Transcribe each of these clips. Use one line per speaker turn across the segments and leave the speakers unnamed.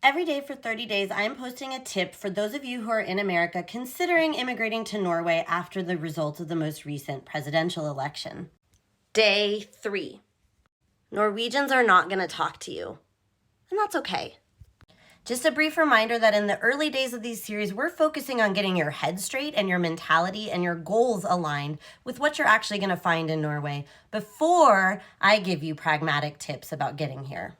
Every day for 30 days, I am posting a tip for those of you who are in America considering immigrating to Norway after the results of the most recent presidential election. Day 3. Norwegians are not going to talk to you, and that's okay. Just a brief reminder that in the early days of these series, we're focusing on getting your head straight and your mentality and your goals aligned with what you're actually going to find in Norway before I give you pragmatic tips about getting here.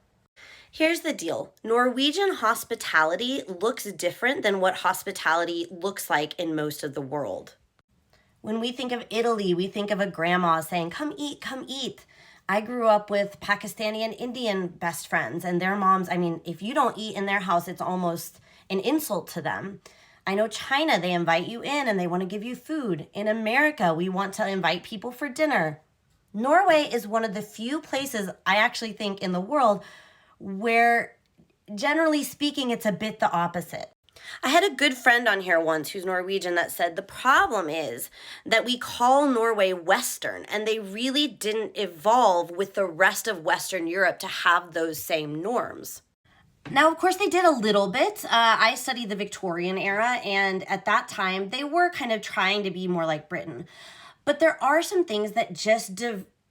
Here's the deal. Norwegian hospitality looks different than what hospitality looks like in most of the world. When we think of Italy, we think of a grandma saying, "Come eat, come eat." I grew up with Pakistani and Indian best friends, and their moms, if you don't eat in their house, it's almost an insult to them. I know China, they invite you in and they want to give you food. In America, we want to invite people for dinner. Norway is one of the few places I actually think in the world where, generally speaking, it's a bit the opposite. I had a good friend on here once who's Norwegian that said the problem is that we call Norway Western, and they really didn't evolve with the rest of Western Europe to have those same norms. Now, of course, they did a little bit. I studied the Victorian era, and at that time, they were kind of trying to be more like Britain. But there are some things that just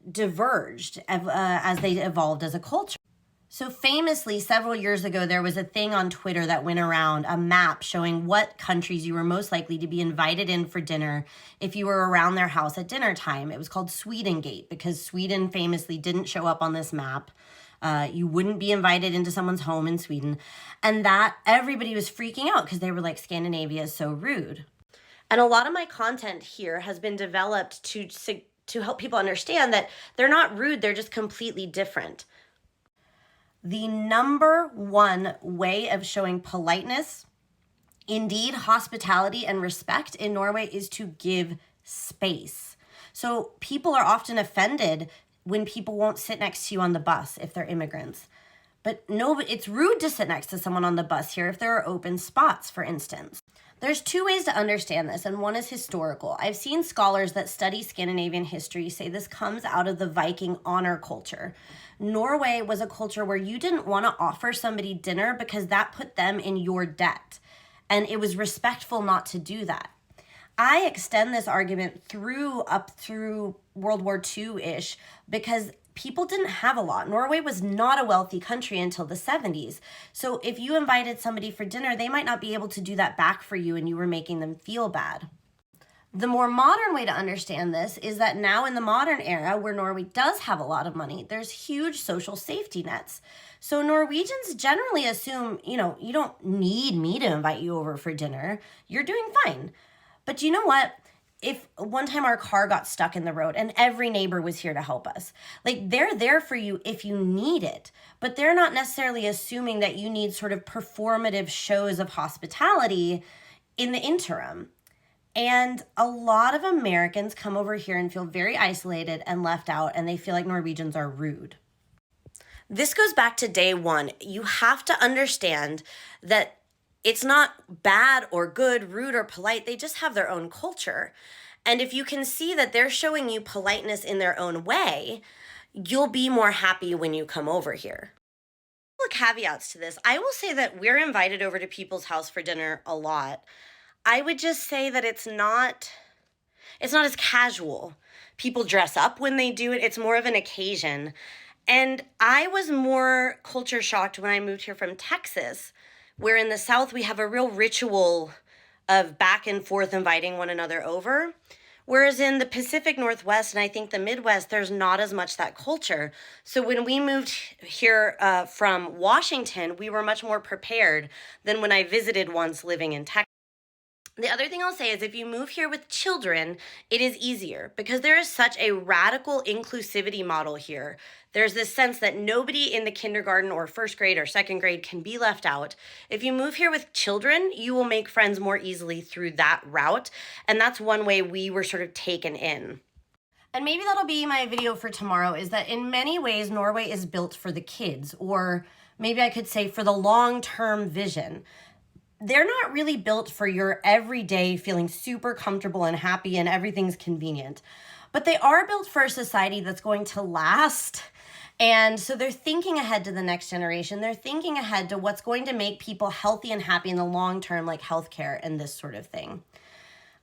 diverged as they evolved as a culture. So famously, several years ago, there was a thing on Twitter that went around, a map showing what countries you were most likely to be invited in for dinner if you were around their house at dinner time. It was called Swedengate because Sweden famously didn't show up on this map. You wouldn't be invited into someone's home in Sweden. And that everybody was freaking out because they were like, Scandinavia is so rude. And a lot of my content here has been developed to help people understand that they're not rude, they're just completely different. The number one way of showing politeness, indeed hospitality and respect in Norway, is to give space. So people are often offended when people won't sit next to you on the bus if they're immigrants. But no, it's rude to sit next to someone on the bus here if there are open spots, for instance. There's two ways to understand this, and one is historical. I've seen scholars that study Scandinavian history say this comes out of the Viking honor culture. Norway was a culture where you didn't want to offer somebody dinner because that put them in your debt, and it was respectful not to do that. I extend this argument up through World War II-ish because people didn't have a lot. Norway was not a wealthy country until the 70s. So if you invited somebody for dinner, they might not be able to do that back for you and you were making them feel bad. The more modern way to understand this is that now in the modern era where Norway does have a lot of money, there's huge social safety nets. So Norwegians generally assume, you don't need me to invite you over for dinner. You're doing fine. But you know what? If one time our car got stuck in the road and every neighbor was here to help us, they're there for you if you need it, but they're not necessarily assuming that you need sort of performative shows of hospitality in the interim. And a lot of Americans come over here and feel very isolated and left out, and they feel like Norwegians are rude. This goes back to day 1. You have to understand that it's not bad or good, rude or polite. They just have their own culture. And if you can see that they're showing you politeness in their own way, you'll be more happy when you come over here. Caveats to this. I will say that we're invited over to people's house for dinner a lot. I would just say that it's not as casual. People dress up when they do it. It's more of an occasion. And I was more culture shocked when I moved here from Texas, where in the South we have a real ritual of back and forth inviting one another over. Whereas in the Pacific Northwest and I think the Midwest, there's not as much that culture. So when we moved here from Washington, we were much more prepared than when I visited once living in Texas. The other thing I'll say is if you move here with children, it is easier because there is such a radical inclusivity model here. There's this sense that nobody in the kindergarten or first grade or second grade can be left out. If you move here with children, you will make friends more easily through that route. And that's one way we were sort of taken in. And maybe that'll be my video for tomorrow, is that in many ways, Norway is built for the kids, or maybe I could say for the long-term vision. They're not really built for your everyday feeling super comfortable and happy and everything's convenient, but they are built for a society that's going to last And so they're thinking ahead to the next generation. They're thinking ahead to what's going to make people healthy and happy in the long term, like healthcare and this sort of thing.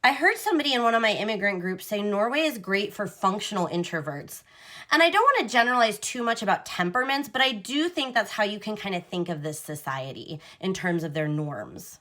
I heard somebody in one of my immigrant groups say Norway is great for functional introverts. And I don't want to generalize too much about temperaments, but I do think that's how you can kind of think of this society in terms of their norms.